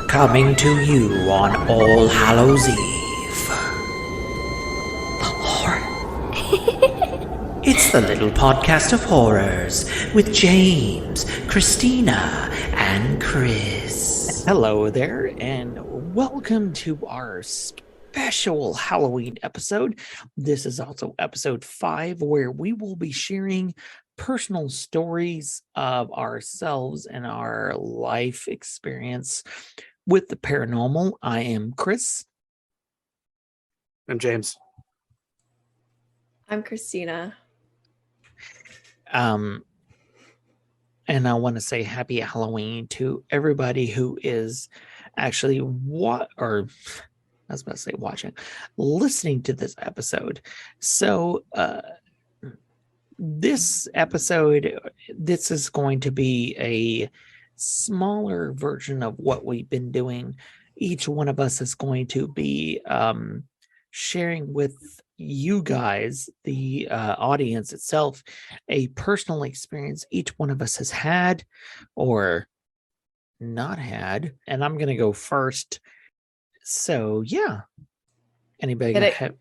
Coming to you on All Hallows Eve. The horror. It's the little podcast of horrors with James, Christina, and Chris. Hello there, and welcome to our special Halloween episode. This is also episode 5, where we will be sharing personal stories of ourselves and our life experience with the paranormal. I am Chris. I'm James. I'm Christina. And I want to say happy Halloween to everybody who is actually listening to this episode. So this episode, this is going to be a smaller version of what we've been doing. Each one of us is going to be sharing with you guys, the audience itself, a personal experience each one of us has had or not had. And I'm going to go first. So yeah, anybody Get have?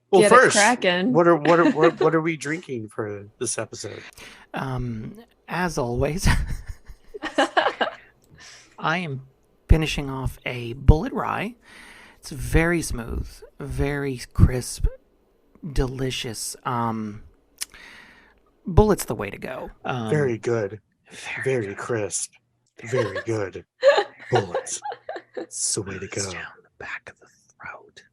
Well, Get it first, cracking. what are we drinking for this episode? As always, I am finishing off a Bullet Rye. It's very smooth, very crisp, delicious. Bullet's the way to go. Very good. Very crisp. Very good. Bullets. It's the way to go. Down the back of the throat.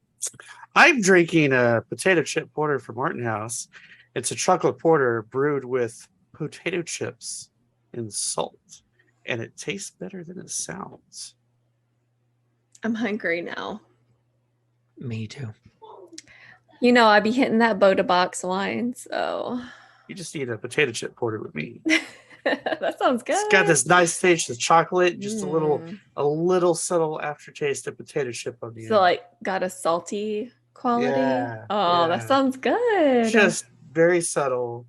I'm drinking a potato chip porter from Martin House. It's a chocolate porter brewed with potato chips and salt, and it tastes better than it sounds. I'm hungry now. Me too. You know, I be hitting that Boda box line, so You just need a potato chip porter with me. that sounds good. It's got this nice taste of chocolate, just Mm. a little subtle aftertaste of potato chip on the end. So like got a salty quality. Yeah, Oh, yeah. that sounds good. Just very subtle,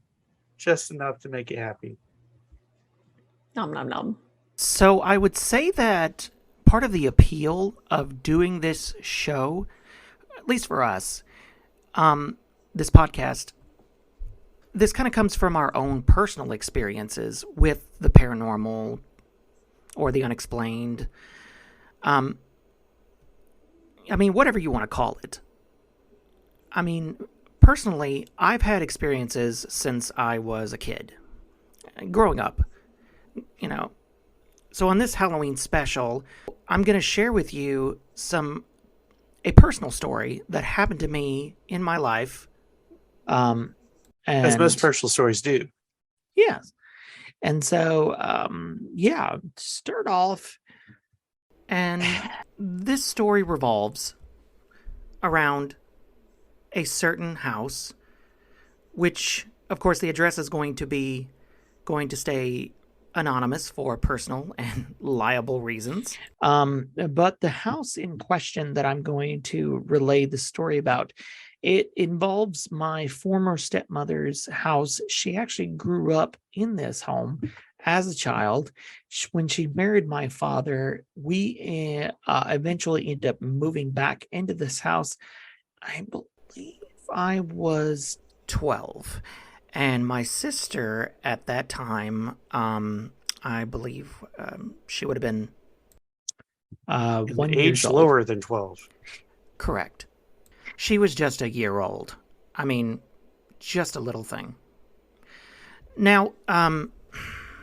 just enough to make you happy. nom nom nom. So I would say that part of the appeal of doing this show, at least for us, this podcast, this kind of comes from our own personal experiences with the paranormal or the unexplained. I mean, whatever you want to call it. I mean, personally, I've had experiences since I was a kid, growing up, you know. So on this Halloween special, I'm going to share with you a personal story that happened to me in my life. As most personal stories do. Yes. And so, start off. And this story revolves around a certain house, which, of course, the address is going to stay anonymous for personal and liable reasons. But the house in question that I'm going to relay the story about, it involves my former stepmother's house. She actually grew up in this home as a child. When she married my father, we eventually ended up moving back into this house. I believe I was 12. And my sister at that time, I believe she would have been 1 year age old. lower than 12. Correct. She was just a year old. I mean, just a little thing. Now,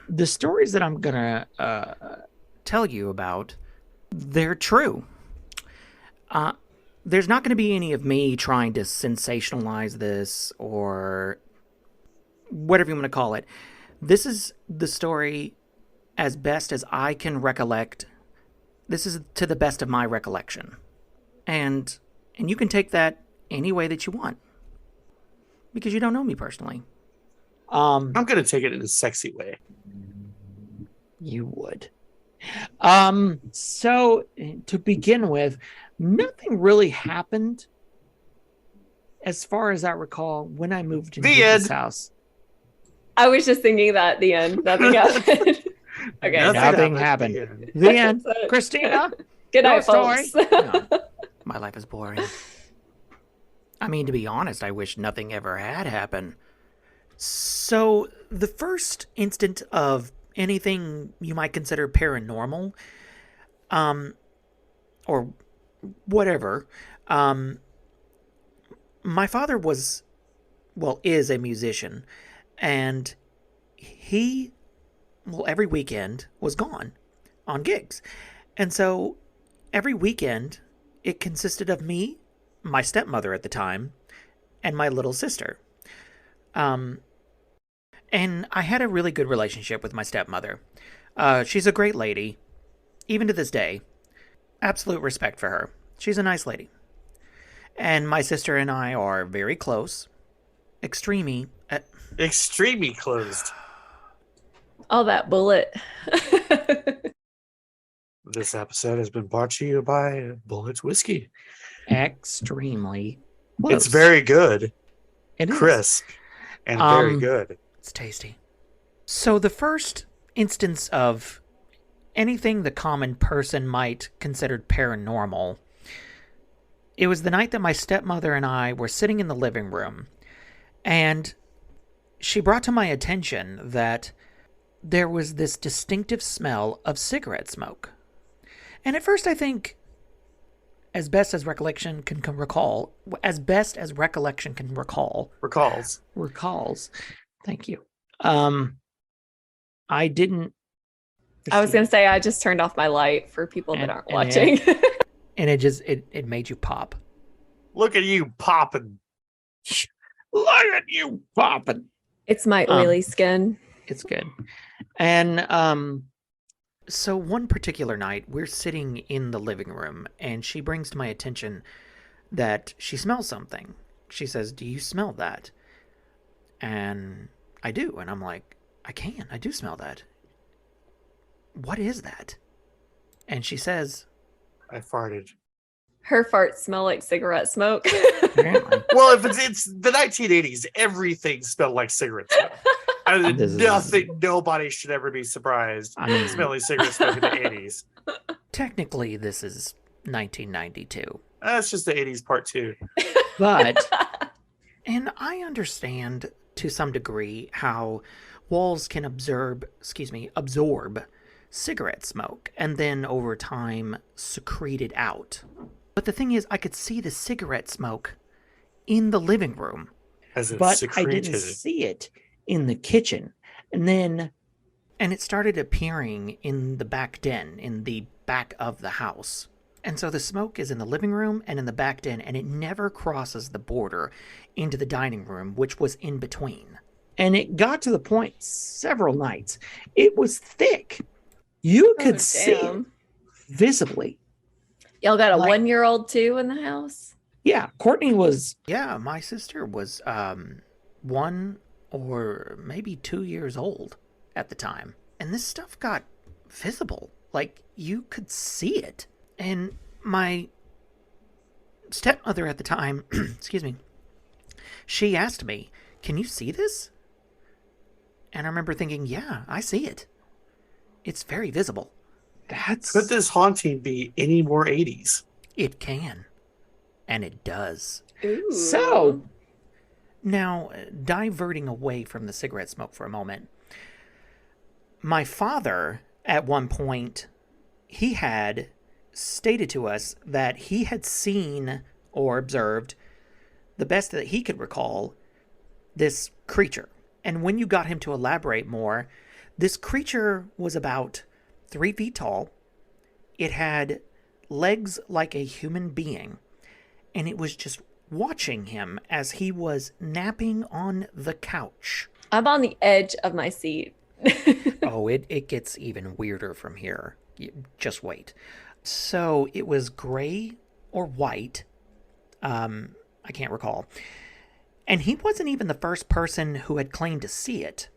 the stories that I'm going to tell you about, they're true. There's not going to be any of me trying to sensationalize this or whatever you want to call it. This is the story as best as I can recollect. This is to the best of my recollection. And you can take that any way that you want, because you don't know me personally. I'm going to take it in a sexy way. You would. So to begin with, nothing really happened as far as I recall, when I moved into The this end. house, I was just thinking that at the end. Nothing happened. Okay. Nothing The happened. end. the end. That's it. Christina, Good your night, story. folks. No, my life is boring. I mean, to be honest, I wish nothing ever had happened. So, the first instant of anything you might consider paranormal, um, or whatever, my father is a musician, and he, every weekend was gone on gigs. And so every weekend it consisted of me, my stepmother at the time, and my little sister. Um, and I had a really good relationship with my stepmother. She's a great lady, even to this day. Absolute respect for her. She's a nice lady. And my sister and I are very close. Extremely. Extremely closed. All that bullet. This episode has been brought to you by Bullets Whiskey. Extremely close. It's very good, It is. crisp, and very good. It's tasty. So the first instance of anything the common person might consider paranormal, it was the night that my stepmother and I were sitting in the living room, and she brought to my attention that there was this distinctive smell of cigarette smoke. And at first I think, as best as recollection can recall, Recalls. thank you. I didn't. I was gonna say I just turned off my light for people that aren't And watching. and it made you pop. Look at you popping. Look at you popping. It's my oily skin. It's good. And so one particular night we're sitting in the living room and she brings to my attention that she smells something. She says, "Do you smell that?" And I do, and I'm like, I do smell that. What is that? And she says, I farted. Her farts smell like cigarette smoke. apparently. Well, if it's the 1980s, everything smelled like cigarette smoke. And This is- nobody should ever be surprised I mean, smelling cigarette smoke in the 80s. technically this is 1992. That's just the 80s part two. But, and I understand to some degree how walls can absorb cigarette smoke and then over time secrete it out. But the thing is, I could see the cigarette smoke in the living room, As it but I secreted. didn't see it in the kitchen. And it started appearing in the back den, in the back of the house. And so the smoke is in the living room and in the back den, and it never crosses the border into the dining room, which was in between. And it got to the point several nights. It was thick. You could see it visibly. Y'all got a Like- 1-year-old too in the house? Yeah, Courtney was... Yeah, my sister was 1 or maybe 2 years old at the time. And this stuff got visible. Like, you could see it. And my stepmother at the time, excuse me, she asked me, "Can you see this?" And I remember thinking, yeah, I see it. It's very visible. Could this haunting be any more 80s? It can. And it does. Ooh. So, now, diverting away from the cigarette smoke for a moment, my father, at one point, he had stated to us that he had seen or observed, the best that he could recall, this creature. And when you got him to elaborate more, this creature was about 3 feet tall. It had legs like a human being, and it was just watching him as he was napping on the couch. I'm on the edge of my seat. Oh, it gets even weirder from here. Just wait. So it was gray or white. I can't recall. And he wasn't even the first person who had claimed to see it.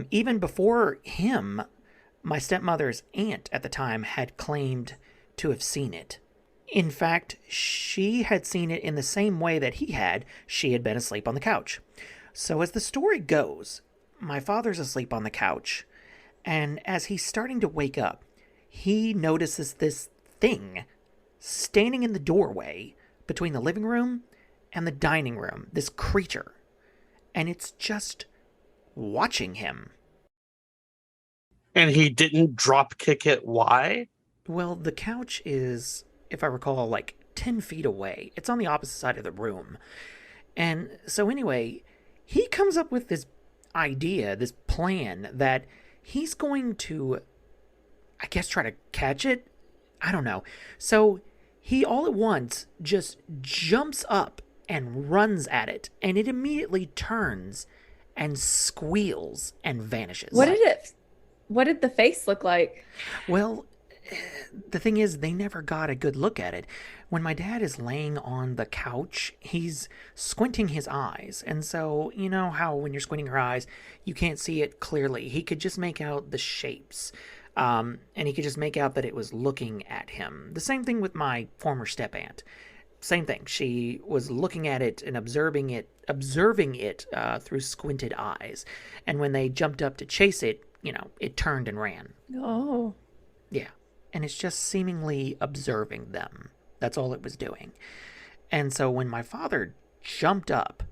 Even before him, my stepmother's aunt at the time had claimed to have seen it. In fact, she had seen it in the same way that he had. She had been asleep on the couch. So, as the story goes, my father's asleep on the couch, and as he's starting to wake up, he notices this thing standing in the doorway between the living room and the dining room, this creature. And it's just watching him. And he didn't drop kick it. Why? Well, the couch is, if I recall, like 10 feet away. It's on the opposite side of the room. And so, anyway, he comes up with this idea, this plan that he's going to, I guess, try to catch it. I don't know. So, he all at once just jumps up and runs at it, and it immediately turns and squeals and vanishes. What did the face look like? Well, the thing is, they never got a good look at it. When my dad is laying on the couch, he's squinting his eyes. And so, you know how when you're squinting your eyes, you can't see it clearly. He could just make out the shapes. And he could just make out that it was looking at him. The same thing with my former step-aunt. Same thing. She was looking at it and observing it through squinted eyes. And when they jumped up to chase it, it turned and ran. Oh. Yeah. And it's just seemingly observing them. That's all it was doing. And so when my father jumped up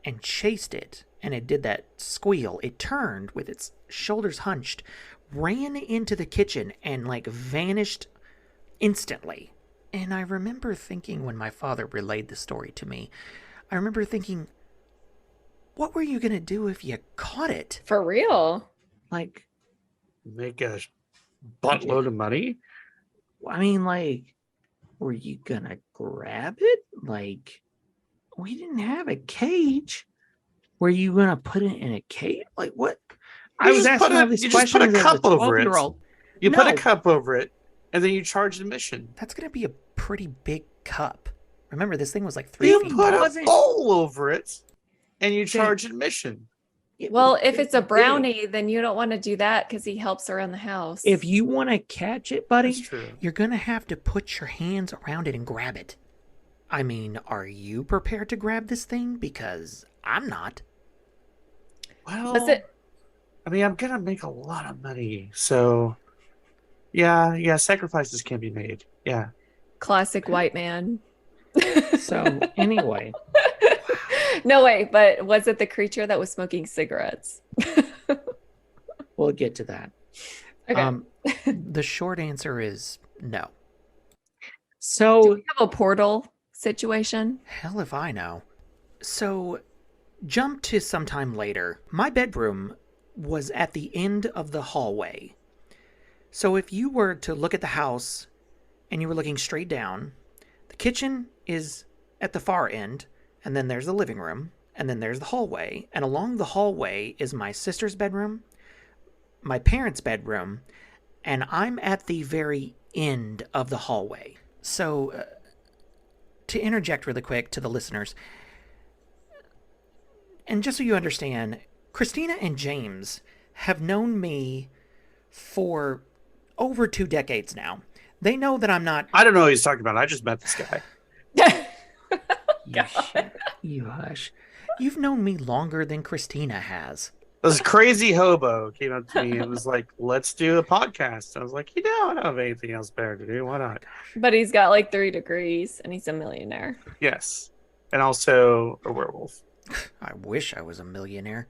and chased it, and it did that squeal, it turned with its shoulders hunched, ran into the kitchen, and vanished instantly. And I remember thinking, when my father relayed the story to me, I remember thinking, what were you going to do if you caught it? For real? Make a buttload of money? I mean, were you gonna grab it? We didn't have a cage. Were you gonna put it in a cage? What? I was asking all these questions. You just put a cup over it. You put a No. cup over it, and then you charge admission. That's going to be a pretty big cup. Remember, this thing was like 3 You feet. put a wasn't- bowl over it, and you charge admission. Well, if it's a brownie, then you don't want to do that because he helps around the house. If you want to catch it, buddy, That's true. You're going to have to put your hands around it and grab it. I mean, are you prepared to grab this thing? Because I'm not. Well, Was it? I mean, I'm gonna make a lot of money, so yeah, sacrifices can be made. Yeah. Classic white man. so anyway, No way, but was it the creature that was smoking cigarettes? we'll get to that. Okay. The short answer is no. Do So we have a portal situation? Hell if I know. So, jump to sometime later. My bedroom was at the end of the hallway. So if you were to look at the house and you were looking straight down, the kitchen is at the far end, and then there's the living room, and then there's the hallway, and along the hallway is my sister's bedroom, my parents' bedroom, and I'm at the very end of the hallway. So, to interject really quick to the listeners, and just so you understand, Christina and James have known me for over 2 decades now. They know that I'm not... I don't know what he's talking about. I just met this guy. you hush. You've known me longer than Christina has. This crazy hobo came up to me and was like, "Let's do a podcast." I was like, I don't have anything else better to do. Why not? But he's got 3 degrees and he's a millionaire. Yes, and also a werewolf. I wish I was a millionaire.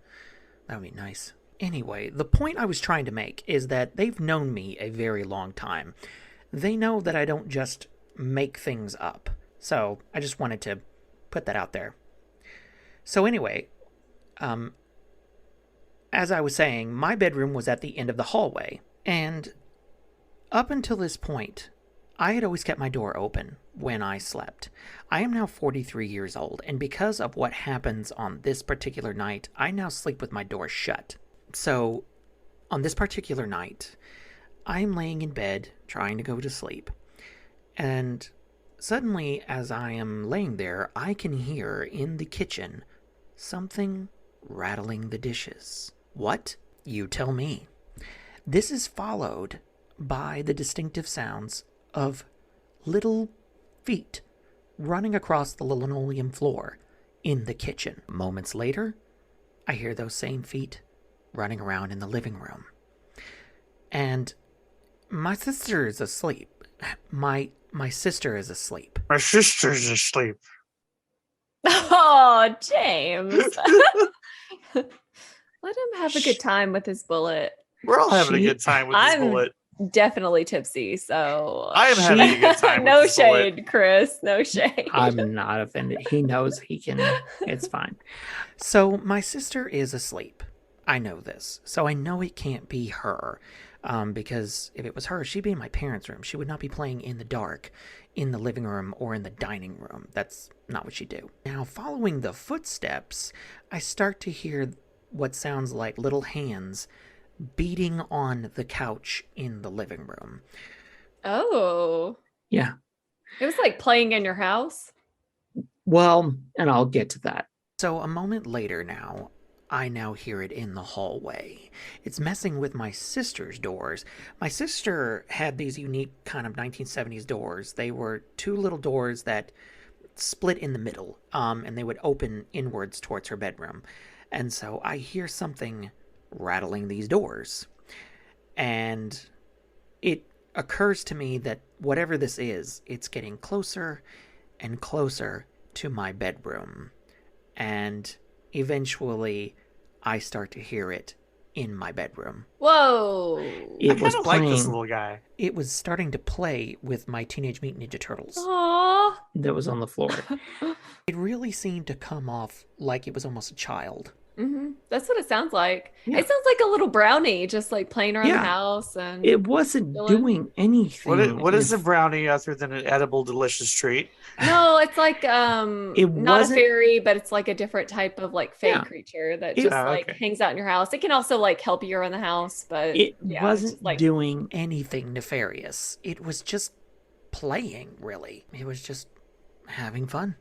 That would be nice. Anyway, the point I was trying to make is that they've known me a very long time. They know that I don't just make things up. So I just wanted to put that out there. So anyway, as I was saying, my bedroom was at the end of the hallway. And up until this point, I had always kept my door open when I slept. I am now 43 years old, and because of what happens on this particular night, I now sleep with my door shut. So, on this particular night, I'm laying in bed trying to go to sleep, and suddenly, as I am laying there, I can hear in the kitchen something rattling the dishes. What? You tell me. This is followed by the distinctive sounds of little feet running across the linoleum floor in the kitchen. Moments later, I hear those same feet running around in the living room. And my sister is asleep. My sister is asleep. My sister's asleep. Oh, James. Let him have a good time with his bullet. We're all having She- a good time with this I'm bullet. definitely tipsy, so I am having a good time no with this bullet. shade, Chris. No shade. I'm not offended. He knows he can. It's fine. So my sister is asleep. I know this. So I know it can't be her. Because if it was her, she'd be in my parents' room. She would not be playing in the dark in the living room or in the dining room. That's not what she'd do. Now, following the footsteps, I start to hear what sounds like little hands beating on the couch in the living room. Oh, Yeah. it was like playing in your house. Well, and I'll get to that. So a moment later now, I now hear it in the hallway. It's messing with my sister's doors. My sister had these unique kind of 1970s doors. They were two little doors that split in the middle, and they would open inwards towards her bedroom. And so I hear something rattling these doors. And it occurs to me that whatever this is, it's getting closer and closer to my bedroom. And eventually, I start to hear it in my bedroom. Whoa. I It kind was of like this playing little guy. It was starting to play with my Teenage Mutant Ninja Turtles. Aw. that was on the floor. It really seemed to come off like it was almost a child. That's what it sounds like. Yeah. It sounds like a little brownie just like playing around Yeah. the house. And It wasn't Dylan? doing anything. What is a If- brownie other than an edible, delicious treat? no, it's like It not a wasn't- fairy, but it's like a different type of like fey Yeah. creature that It- just Oh, like okay. hangs out in your house. It can also like help you around the house, but It yeah, it's wasn't just, like doing Anything nefarious. It was just playing, really. It was just having fun.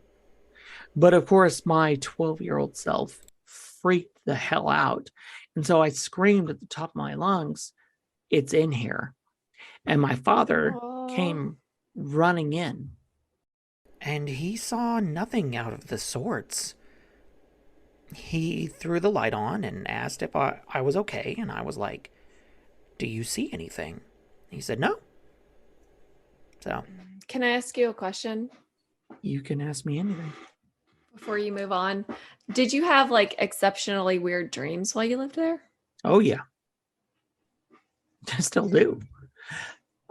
But of course, my 12-year-old self freaked the hell out. And so I screamed at the top of my lungs, "It's in here." And my father Aw. came running in. And he saw nothing out of the sorts. He threw the light on and asked if I was okay, and I was like, "Do you see anything?" He said, "No." So, Can I ask you a question You can ask me anything. before you move on? Did you have like exceptionally weird dreams while you lived there? Oh yeah. I still do.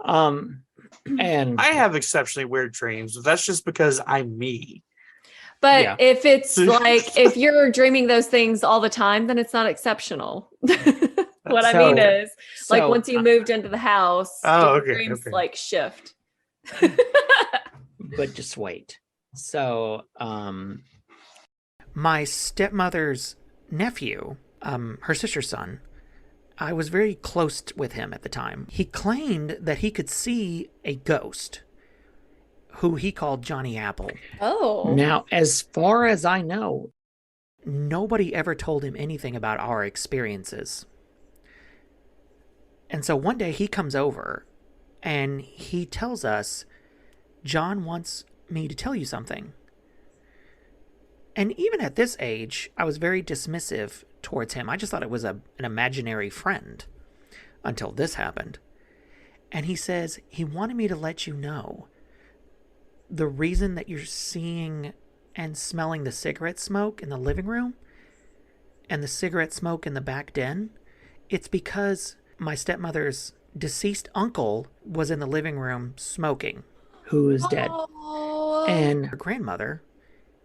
And I have exceptionally weird dreams, but that's just because I'm me. But Yeah. if it's like if you're dreaming those things all the time, then it's not exceptional. What I mean So- is, like so once you moved into the house, Oh, did your okay, dreams okay. like shift. but just wait. So my stepmother's nephew, her sister's son, I was very close with him at the time. He claimed that he could see a ghost who he called Johnny Apple. Oh, now, as far as I know, Nobody ever told him anything about our experiences. And so one day he comes over and he tells us, "John wants me to tell you something." And even at this age, I was very dismissive towards him. I just thought it was an imaginary friend until this happened. And he says he wanted me to let you know the reason that you're seeing and smelling the cigarette smoke in the living room and the cigarette smoke in the back den, it's because my stepmother's deceased uncle was in the living room smoking. who is dead. Oh. And Her grandmother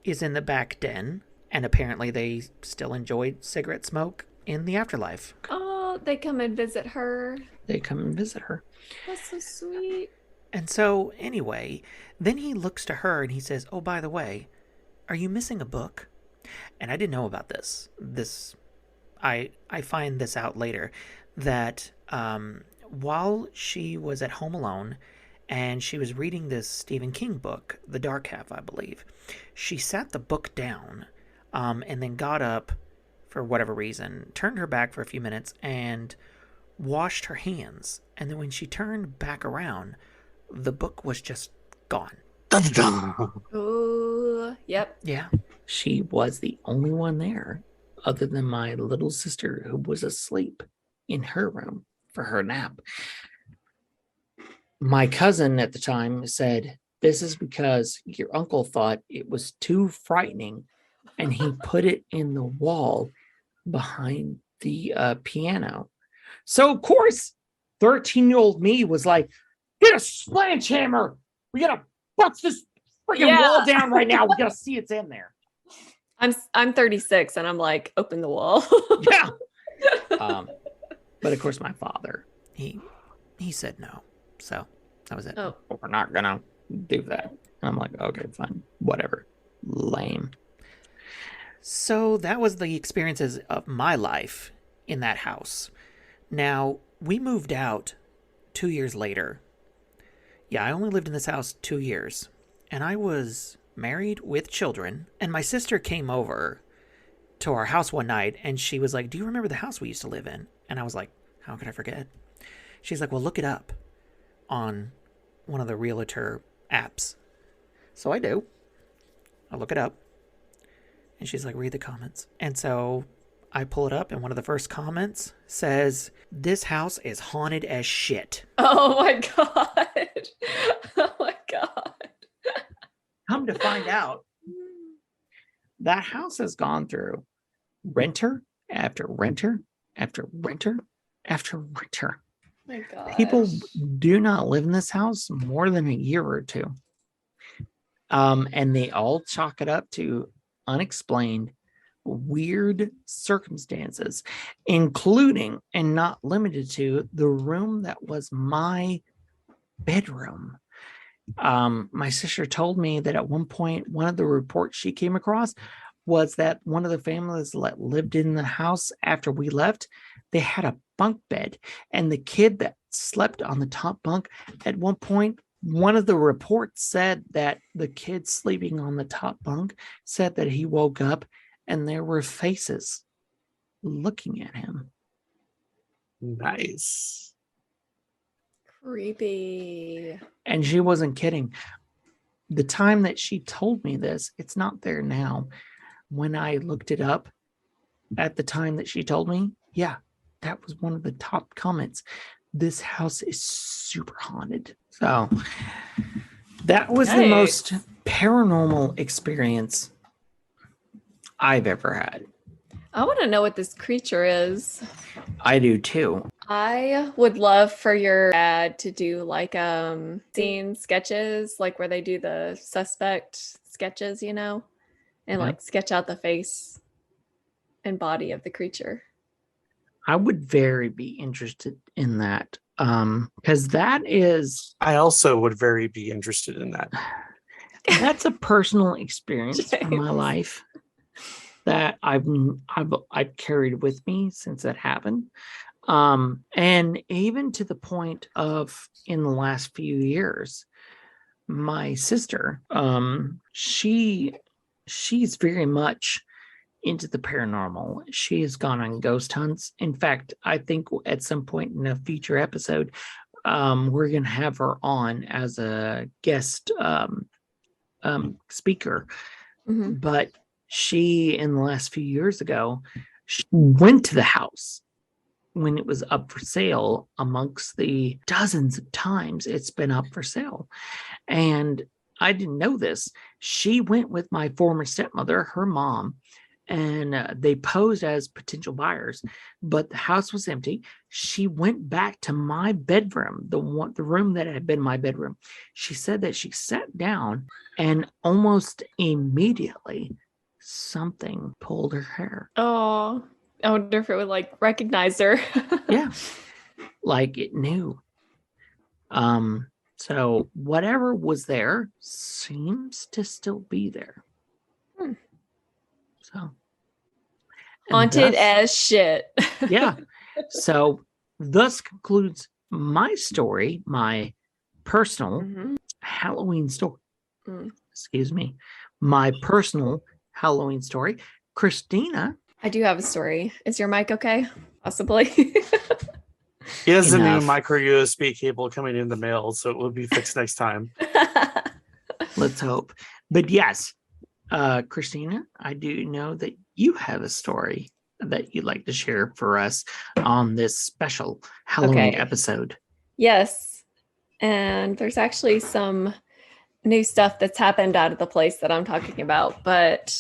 is in the back den, and apparently they still enjoyed cigarette smoke in the afterlife. Oh, they come and visit her. they come and visit her. That's so sweet. And so, anyway, then he looks to her and he says, "Oh, by the way, are you missing a book?" And I didn't know about this. I find this out later, that while she was at home alone and she was reading this Stephen King book, The Dark Half, I believe, she sat the book down and then got up for whatever reason, turned her back for a few minutes, and washed her hands. And then when she turned back around, the book was just gone. Dun, dun, dun. Ooh, yep. Yeah. She was the only one there, other than my little sister, who was asleep in her room for her nap. My cousin at the time said, "This is because your uncle thought it was too frightening and he put it in the wall behind the piano." So, of course, 13-year-old me was like, "Get a sledgehammer. We got to bust this freaking wall down right now. We got to see it's in there." I'm 36 and I'm like, open the wall. Yeah. But of course, my father, He said no. So that was it. Oh, we're not going to do that. And I'm like, okay, fine, whatever. Lame. So that was the experiences of my life in that house. Now, we moved out 2 years later. Yeah, I only lived in this house 2 years. And I was married with children. And my sister came over to our house one night and she was like, "Do you remember the house we used to live in?" And I was like, "How could I forget?" She's like, "Well, look it up on one of the realtor apps." So I do. I look it up. And she's like, "Read the comments." And so I pull it up, and one of the first comments says, "This house is haunted as shit." oh my God. Oh my God. Come to find out, that house has gone through renter after renter after renter after renter. My God. People do not live in this house more than a year or two. And they all chalk it up to unexplained, weird circumstances, including and not limited to the room that was my bedroom. My sister told me that at one point, one of the reports she came across was that one of the families that lived in the house after we left, they had a bunk bed, and the kid that slept on the top bunk, at one point, one of the reports said that the kid sleeping on the top bunk said that he woke up and there were faces looking at him. Nice. Creepy. And she wasn't kidding. The time that she told me this, it's not there now. When I looked it up at the time that she told me, yeah, that was one of the top comments. This house is super haunted. So that was the most paranormal experience I've ever had. I want to know what this creature is. I do too. I would love for your dad to do like scene sketches, like where they do the suspect sketches, you know, and Yeah. like sketch out the face and body of the creature. I would very be interested in that. Because that is I also would very be interested in that. that's a personal experience in my James. life that I've carried with me since that happened. And even to the point of in the last few years, my sister, she's very much into the paranormal. She has gone on ghost hunts. In fact, I think at some point in a future episode, we're going to have her on as a guest speaker. Mhm. But she, in the last few years ago, she went to the house when it was up for sale, amongst the dozens of times it's been up for sale. And I didn't know this. She went with my former stepmother, her mom, and they posed as potential buyers, but the house was empty. She went back to my bedroom, the room that had been my bedroom. She said that she sat down and almost immediately something pulled her hair. Oh, I wonder if it would like recognize her. Yeah, like it knew. So whatever was there seems to still be there. Hmm. So and Haunted thus- as shit. yeah. So thus concludes my story, my personal Mhm. Halloween story. Mm. Excuse me. My personal Halloween story. Christina, I do have a story. Is your mic okay? Possibly. He has a new Enough. micro USB cable coming in the mail, so it will be fixed next time. Let's hope. But yes, Christina, I do know that you have a story that you'd like to share for us on this special Halloween Okay. episode. Yes. And there's actually some new stuff that's happened out of the place that I'm talking about. But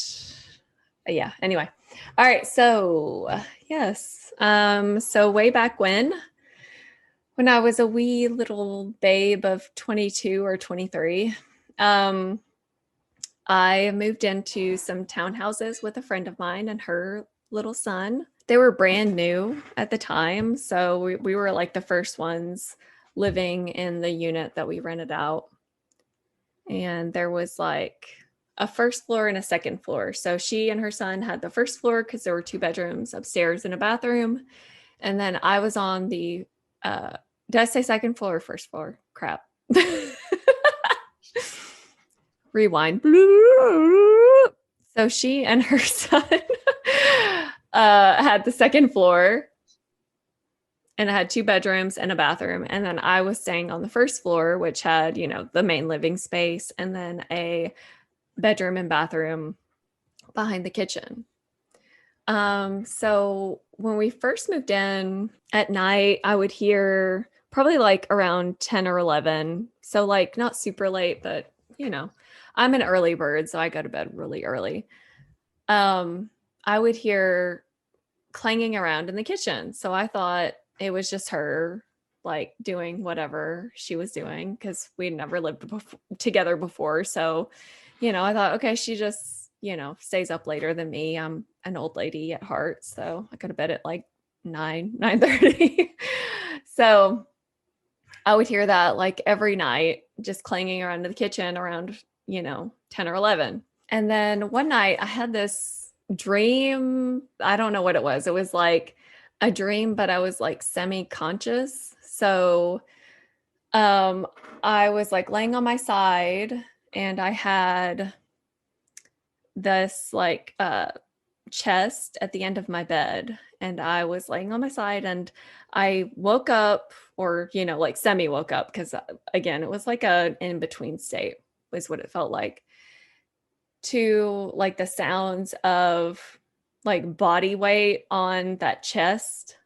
yeah, anyway. All right. So, yes. So, way back when I was a wee little babe of 22 or 23, I moved into some townhouses with a friend of mine and her little son. They were brand new at the time. So we were like the first ones living in the unit that we rented out. And there was like a first floor and a second floor. So she and her son had the first floor because there were 2 bedrooms upstairs and a bathroom. And then I was on the, did I say second floor or first floor? Crap. Rewind. So she and her son had the second floor and it had 2 bedrooms and a bathroom. And then I was staying on the first floor, which had, the main living space and then a bedroom and bathroom behind the kitchen. So when we first moved in at night, I would hear probably like around 10 or 11. So like not super late, but I'm an early bird, so I go to bed really early. I would hear clanging around in the kitchen. So I thought it was just her like doing whatever she was doing because we'd never lived together before. So, I thought, okay, she just, stays up later than me. I'm an old lady at heart. So I go to bed at like 9:30. So I would hear that like every night, just clanging around in the kitchen around, 10 or 11. And then one night I had this dream. I don't know what it was. It was like a dream, but I was like semi-conscious. So I was like laying on my side and I had this like chest at the end of my bed and I was laying on my side and I woke up or like semi woke up because again it was like a in between state was what it felt like to like the sounds of like body weight on that chest.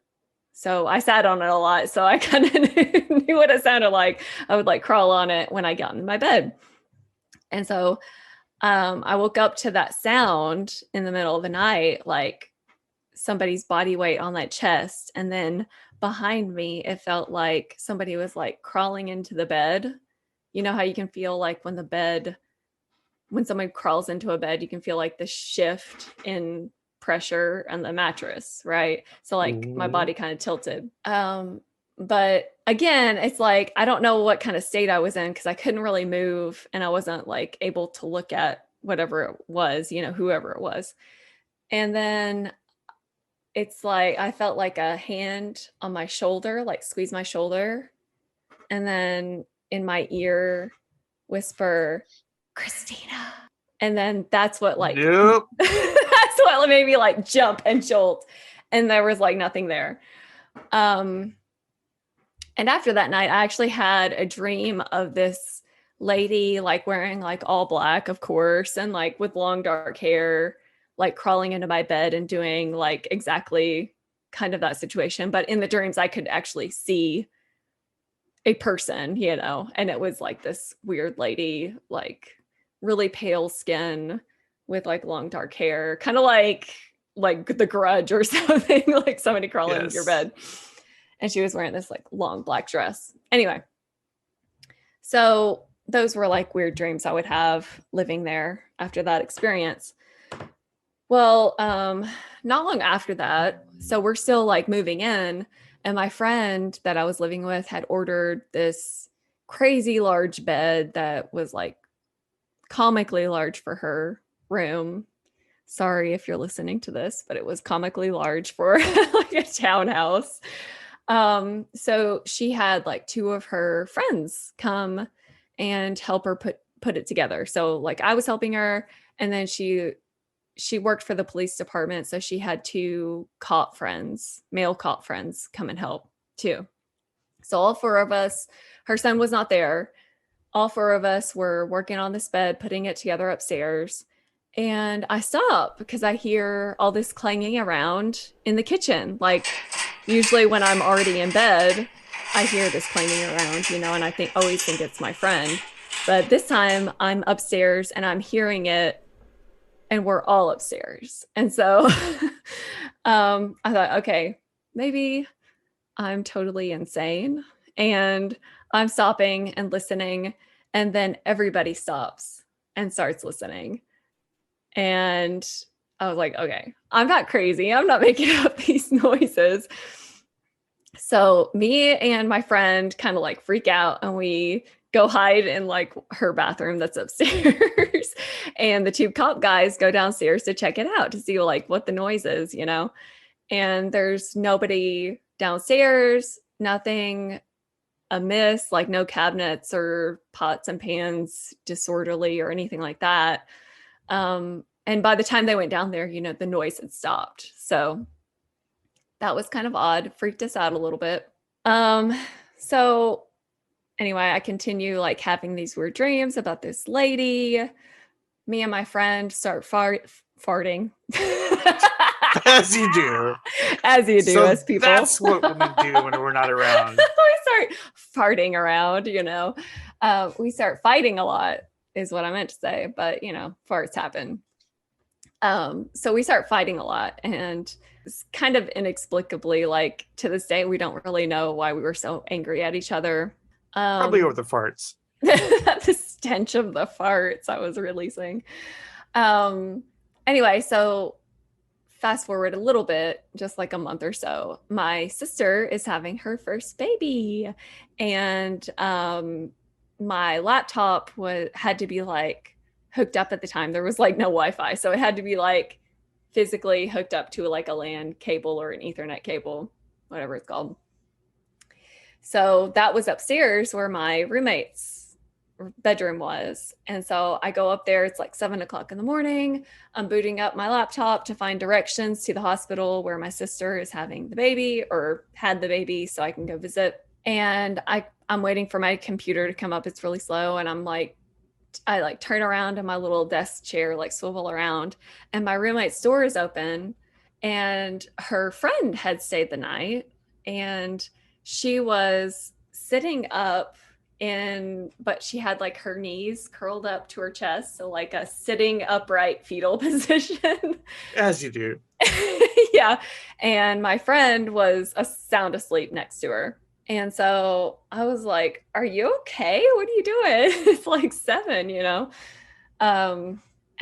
So I sat on it a lot, so I kind of knew what it sounded like. I would like crawl on it when I got in my bed. And so I woke up to that sound in the middle of the night, like somebody's body weight on that chest. And then behind me, it felt like somebody was like crawling into the bed. You know how you can feel like when someone crawls into a bed, you can feel like the shift in pressure on the mattress, right? So like my body kind of tilted. But again, it's like, I don't know what kind of state I was in because I couldn't really move and I wasn't like able to look at whatever it was, whoever it was. And then it's like, I felt like a hand on my shoulder, like squeeze my shoulder. And then in my ear whisper, Christina. And then that's what like, Nope. that's what made me like jump and jolt. And there was like nothing there. And after that night, I actually had a dream of this lady like wearing like all black, of course, and like with long dark hair, like crawling into my bed and doing like exactly kind of that situation. But in the dreams, I could actually see a person, and it was like this weird lady, like really pale skin with like long dark hair, kind of like The Grudge or something, like somebody crawling into your bed. And she was wearing this like long black dress. Anyway, so those were like weird dreams I would have living there after that experience. Well, not long after that, so we're still like moving in, and my friend that I was living with had ordered this crazy large bed that was like comically large for her room. Sorry if you're listening to this, but it was comically large for like a townhouse. So she had like 2 of her friends come and help her put it together. So like I was helping her, and then she worked for the police department, so she had 2 cop friends, male cop friends, come and help too. So all 4 of us, her son was not there, all four of us were working on this bed, putting it together upstairs. And I stop because I hear all this clanging around in the kitchen. Like, usually when I'm already in bed, I hear this clanging around, and I always think it's my friend. But this time I'm upstairs and I'm hearing it, and we're all upstairs. And so I thought, okay, maybe I'm totally insane. And I'm stopping and listening. And then everybody stops and starts listening. And I was like, okay, I'm not crazy. I'm not making up these noises. So me and my friend kind of like freak out, and we go hide in like her bathroom that's upstairs. And the two cop guys go downstairs to check it out to see like what the noise is, and there's nobody downstairs, nothing amiss, like no cabinets or pots and pans disorderly or anything like that. And by the time they went down there, the noise had stopped. So that was kind of odd, freaked us out a little bit. So anyway, I continue like having these weird dreams about this lady. Me and my friend start farting. As you do. As you do, So as people. that's what women do when we're not around. We start farting around, we start fighting a lot is what I meant to say, but farts happen. So we start fighting a lot, and it's kind of inexplicably, like to this day, we don't really know why we were so angry at each other. Probably over the farts. The stench of the farts I was releasing. Anyway, so fast forward a little bit, just like a month or so, my sister is having her first baby, and my laptop had to be like hooked up at the time. There was like no Wi-Fi, so it had to be like physically hooked up to like a LAN cable or an Ethernet cable, whatever it's called. So that was upstairs where my roommate's bedroom was. And so I go up there, it's like 7:00 in the morning. I'm booting up my laptop to find directions to the hospital where my sister is having the baby, or had the baby, so I can go visit. And I'm waiting for my computer to come up. It's really slow. And I like turn around in my little desk chair, like swivel around, and my roommate's door is open, and her friend had stayed the night, and she was sitting up but she had like her knees curled up to her chest. So like a sitting upright fetal position. As you do. Yeah. And my friend was sound asleep next to her. And so I was like, are you okay? What are you doing? It's like 7,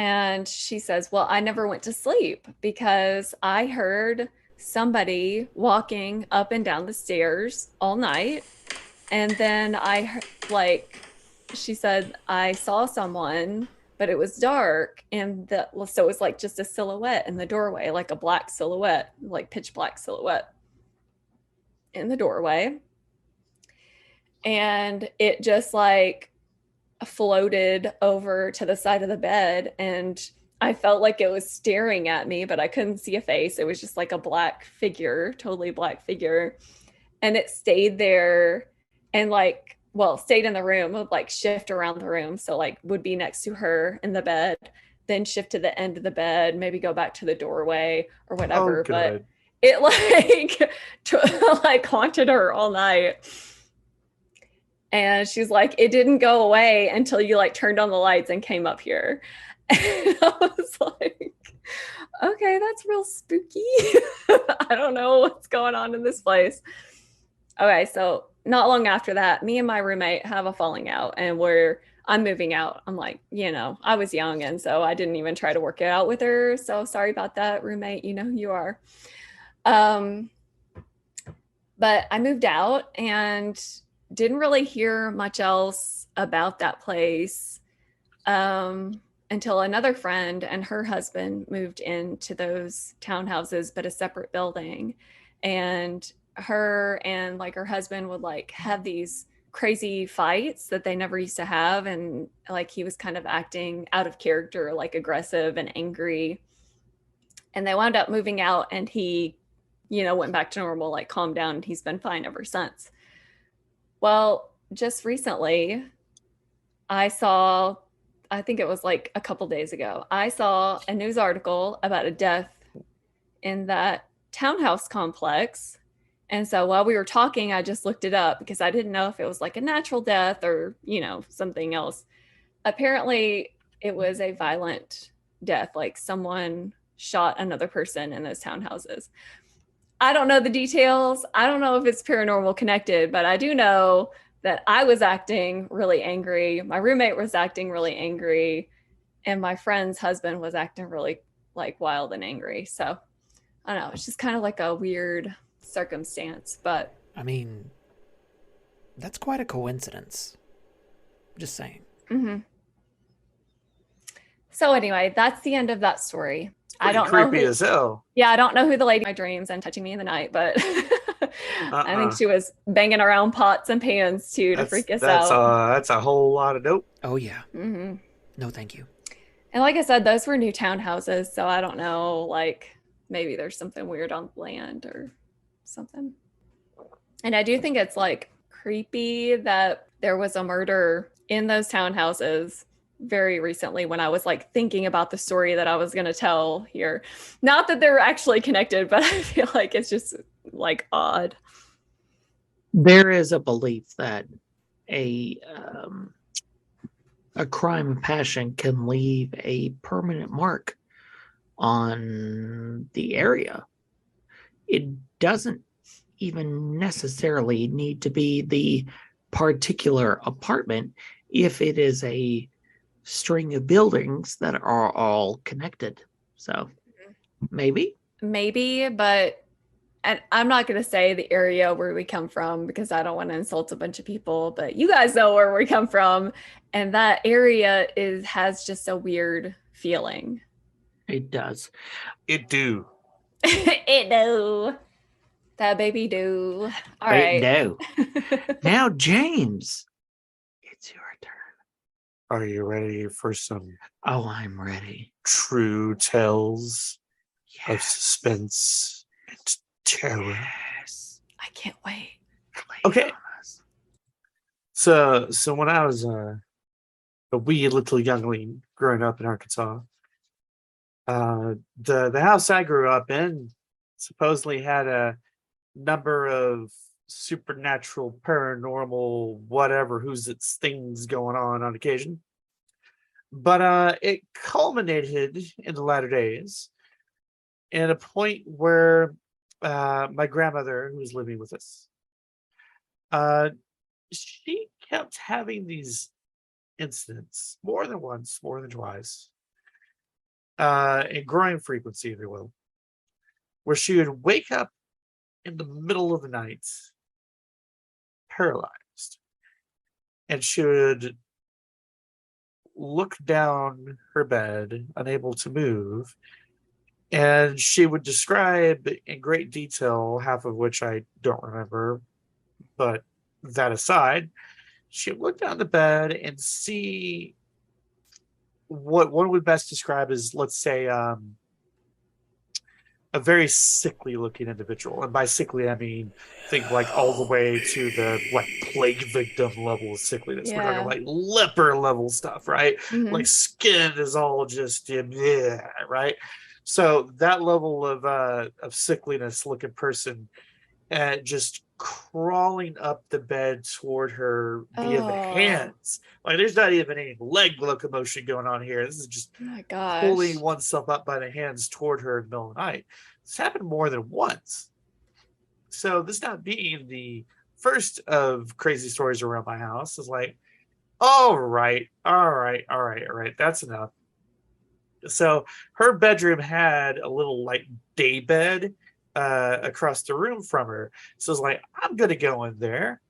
and she says, well, I never went to sleep because I heard somebody walking up and down the stairs all night. And then she said, I saw someone, but it was dark. And so it was like just a silhouette in the doorway, like a black silhouette, like pitch black silhouette in the doorway. And it just like floated over to the side of the bed, and I felt like it was staring at me, but I couldn't see a face. It was just like a black figure, totally black figure. And it stayed there and stayed in the room, would like shift around the room. So like would be next to her in the bed, then shift to the end of the bed, maybe go back to the doorway or whatever. But it like haunted her all night. And she's like, it didn't go away until you like turned on the lights and came up here. And I was like, okay, that's real spooky. I don't know what's going on in this place. Okay, so not long after that, me and my roommate have a falling out, and I'm moving out. I'm like, I was young, and so I didn't even try to work it out with her. So sorry about that, roommate. You know who you are. But I moved out and didn't really hear much else about that place until another friend and her husband moved into those townhouses, but a separate building. And her and like her husband would like have these crazy fights that they never used to have. And like he was kind of acting out of character, like aggressive and angry. And they wound up moving out, and he, went back to normal, like calmed down, and he's been fine ever since. Well, just recently, I saw, I think it was like a couple days ago, I saw a news article about a death in that townhouse complex. And so while we were talking, I just looked it up because I didn't know if it was like a natural death or, something else. Apparently, it was a violent death, like someone shot another person in those townhouses. I don't know the details. I don't know if it's paranormal connected, but I do know that I was acting really angry. My roommate was acting really angry, and my friend's husband was acting really like wild and angry. So I don't know. It's just kind of like a weird circumstance, but I mean, that's quite a coincidence. Just saying. mhm. So anyway, that's the end of that story. I Pretty don't know creepy who, as hell. yeah, I don't know who the lady in my dreams and touching me in the night, but I think she was banging around pots and pans too to freak us out. That's a whole lot of dope. Oh, yeah. hmm No, thank you. And like I said, those were new townhouses, so I don't know, like maybe there's something weird on land or something. And I do think it's like creepy that there was a murder in those townhouses very recently when I was like thinking about the story that I was going to tell here. Not that they're actually connected, but I feel like it's just like odd. There is a belief that a crime of passion can leave a permanent mark on the area. It doesn't even necessarily need to be the particular apartment if it is a string of buildings that are all connected. So maybe. But and I'm not going to say the area where we come from because I don't want to insult a bunch of people, but you guys know where we come from, and that area has just a weird feeling. It does. It do. It do. That baby do. All right. No. Now, James, it's your turn. Are you ready for some Oh, I'm ready. true tales of Yes. suspense and terror? Yes. I can't wait. Okay. So when I was a wee little youngling growing up in Arkansas, the house I grew up in supposedly had a number of supernatural, paranormal, whatever, who's its things going on occasion. But it culminated in the latter days at a point where my grandmother, who was living with us, she kept having these incidents more than once, more than twice, in growing frequency, if you will, where she would wake up in the middle of the night, paralyzed, and she would look down her bed, unable to move, and she would describe in great detail, half of which I don't remember, but that aside, she would look down the bed and see what one would best describe as, let's say, a very sickly looking individual. And by sickly, I mean, think like all the way to the like plague victim level of sickliness. We're Yeah. talking like leper level stuff, right? Mhm. Like skin is all just, yeah, right? So that level of sickliness looking person just crawling up the bed toward her via the Oh. hands. Like there's not even any leg locomotion going on here. This is just Oh my gosh. pulling oneself up by the hands toward her in the middle of the night. This happened more than once. So this not being the first of crazy stories around my house is like, all right, that's enough. So her bedroom had a little like day bed across the room from her. So it's like, I'm gonna go in there.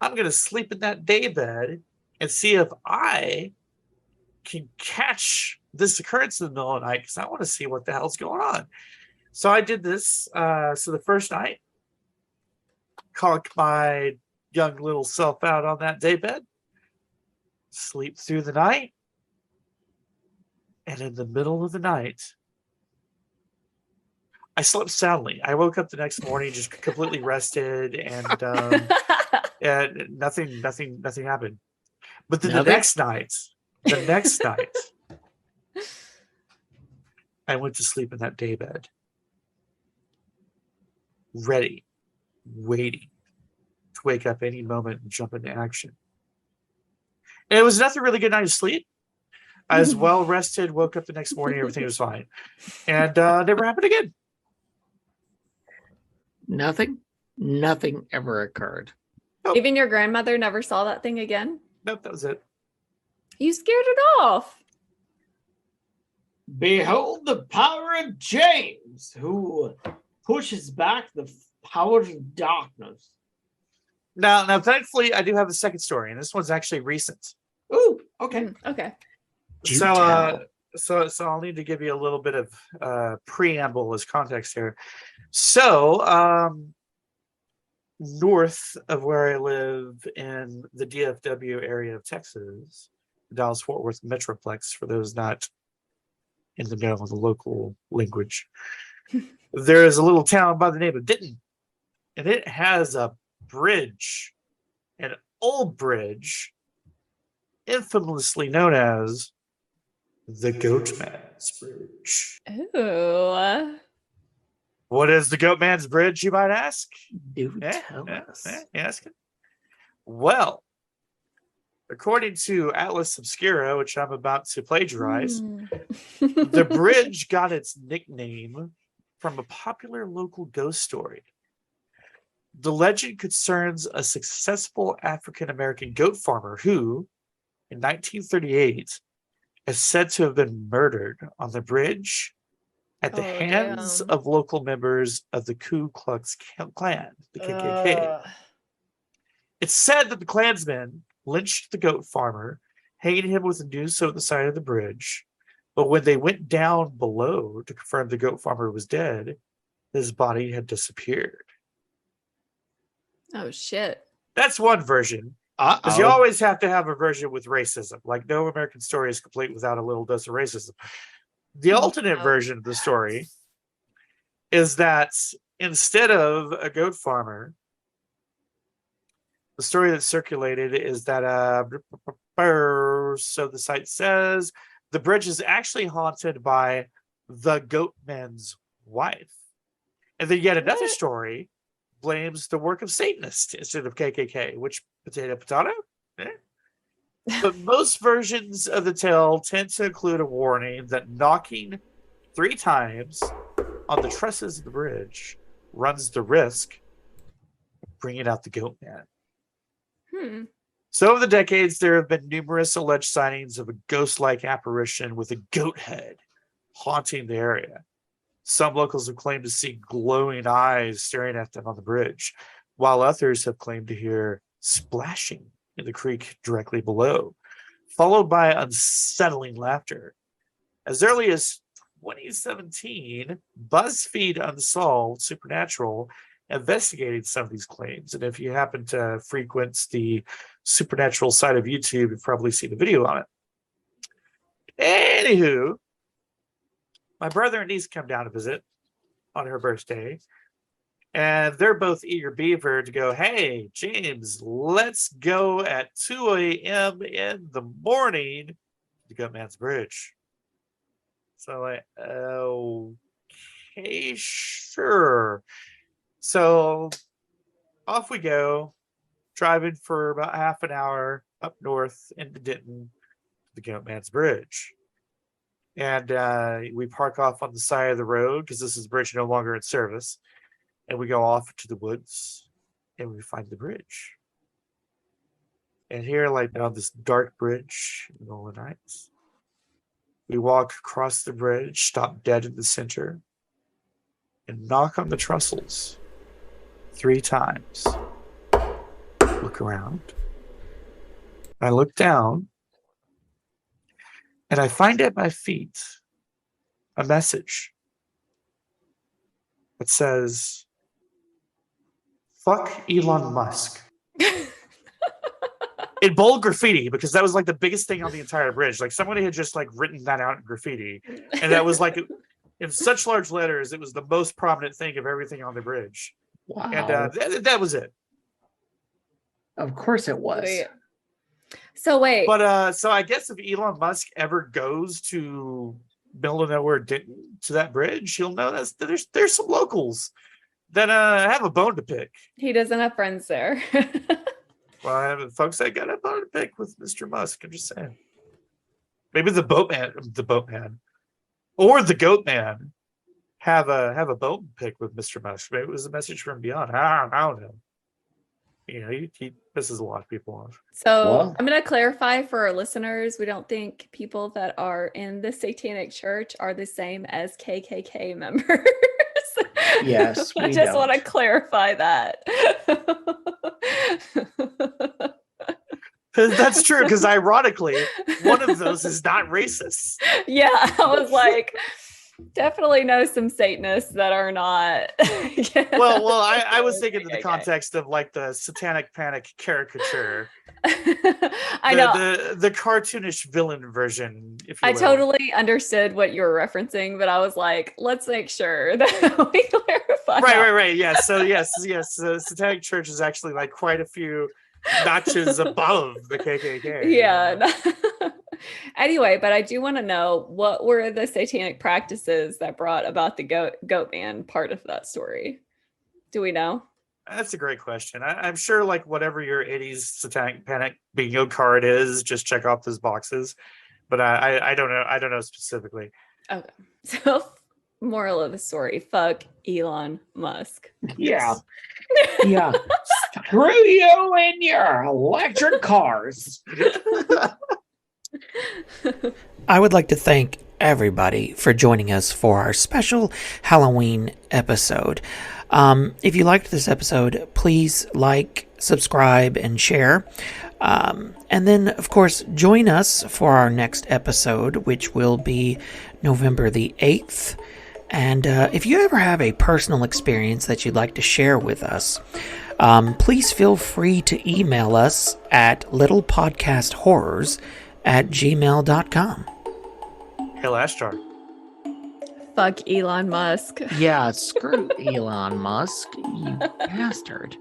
I'm gonna sleep in that day bed and see if I can catch this occurrence in the middle of the night because I want to see what the hell's going on. So I did this. So the first night, conked my young little self out on that day bed, sleep through the night, and in the middle of the night, I slept soundly. I woke up the next morning just completely rested, and nothing happened. But then Nothing? the next night, I went to sleep in that daybed, ready, waiting to wake up any moment and jump into action. And it was nothing really good night of sleep. I was well rested, woke up the next morning, everything was fine. And never happened again. Nothing ever occurred. Even your grandmother never saw that thing again? Nope, that was it. You scared it off. Behold the power of James, who pushes back the powers of darkness. Now, thankfully, I do have a second story, and this one's actually recent. Ooh, okay. Okay. Do So, tell. so I'll need to give you a little bit of preamble as context here. So, north of where I live in the DFW area of Texas, the Dallas-Fort Worth Metroplex, for those not in the know of the local language, there is a little town by the name of Denton, and it has a bridge, an old bridge, infamously known as the Goatman's Bridge. Ooh. What is the Goatman's Bridge, you might ask? Do tell us. You asking? Well, according to Atlas Obscura, which I'm about to plagiarize, the bridge got its nickname from a popular local ghost story. The legend concerns a successful African-American goat farmer who, in 1938, is said to have been murdered on the bridge at the hands damn. of local members of the Ku Klux Klan, the KKK. It's said that the Klansmen lynched the goat farmer, hanging him with a noose over the side of the bridge. But when they went down below to confirm the goat farmer was dead, his body had disappeared. Oh shit. That's one version. Because you always have to have a version with racism. Like no American story is complete without a little dose of racism. The alternate version of the story is that instead of a goat farmer, the story that circulated is that so the site says the bridge is actually haunted by the Goatman's wife. And then yet another story blames the work of Satanists instead of KKK, which potato. But most versions of the tale tend to include a warning that knocking 3 times on the trusses of the bridge runs the risk of bringing out the goat man. So over the decades, there have been numerous alleged sightings of a ghost-like apparition with a goat head haunting the area. Some locals have claimed to see glowing eyes staring at them on the bridge, while others have claimed to hear splashing in the creek directly below, followed by unsettling laughter. As early as 2017, BuzzFeed Unsolved Supernatural investigated some of these claims. And if you happen to frequent the Supernatural side of YouTube, you've probably seen a video on it. Anywho, my brother and niece come down to visit on her birthday. And they're both eager beaver to go, hey, James, let's go at 2 a.m. in the morning to the Goatman's Bridge. So like, okay, sure. So off we go, driving for about half an hour up north into Denton to the Goatman's Bridge. And we park off on the side of the road because this is a bridge no longer in service. And we go off to the woods and we find the bridge. And here, like on this dark bridge in the middle of the night, we walk across the bridge, stop dead in the center, and knock on the trestles 3 times. Look around. I look down and I find at my feet a message that says, fuck Elon Musk. In bold graffiti, because that was like the biggest thing on the entire bridge. Like somebody had just like written that out in graffiti. And that was like in such large letters, it was the most prominent thing of everything on the bridge. Wow. And that was it. Of course it was. Wait. So wait, But so I guess if Elon Musk ever goes to middle of nowhere to that bridge, he'll know there's some locals that have a bone to pick. he doesn't have friends there. Well, I have folks that got a bone to pick with Mr. Musk. I'm just saying. Maybe the boatman, or the goat man have a bone to pick with Mr. Musk. Maybe it was a message from beyond. I don't know. You know, he pisses a lot of people off. So Well- I'm going to clarify for our listeners. We don't think people that are in the Satanic Church are the same as KKK members. Yes, I we just want to don't. clarify that. That's true, because ironically, one of those is not racist. Yeah, I was like, definitely know some Satanists that are not. Well, I was thinking in the KKK. context of like the Satanic Panic caricature, I know. the cartoonish villain version. If you I will. totally understood what you were referencing, but I was like, let's make sure that we clarify. Right. Yes. So yes. The Satanic Church is actually like quite a few notches above the KKK. Yeah. Anyway, but I do want to know, what were the satanic practices that brought about the goat man part of that story? Do we know? That's a great question. I'm sure, like whatever your '80s Satanic Panic bingo card is, just check off those boxes. But I don't know. I don't know specifically. Okay. So, moral of the story: fuck Elon Musk. Yeah. Yeah. Screw you and your electric cars. I would like to thank everybody for joining us for our special Halloween episode. If you liked this episode, please like, subscribe, and share. And then, of course, join us for our next episode, which will be November the 8th. And if you ever have a personal experience that you'd like to share with us, please feel free to email us at littlepodcasthorrors@gmail.com. Hail Ashtar. Fuck Elon Musk. Yeah, screw Elon Musk, you bastard.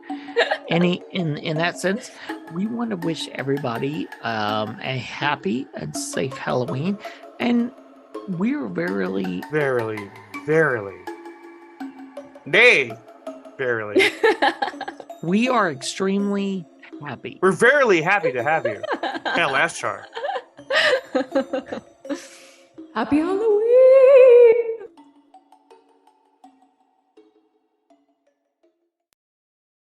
In that sense, we want to wish everybody a happy and safe Halloween, and we're verily Nay, verily. we are extremely happy. We're verily happy to have you. Hail Ashtar. Happy Halloween.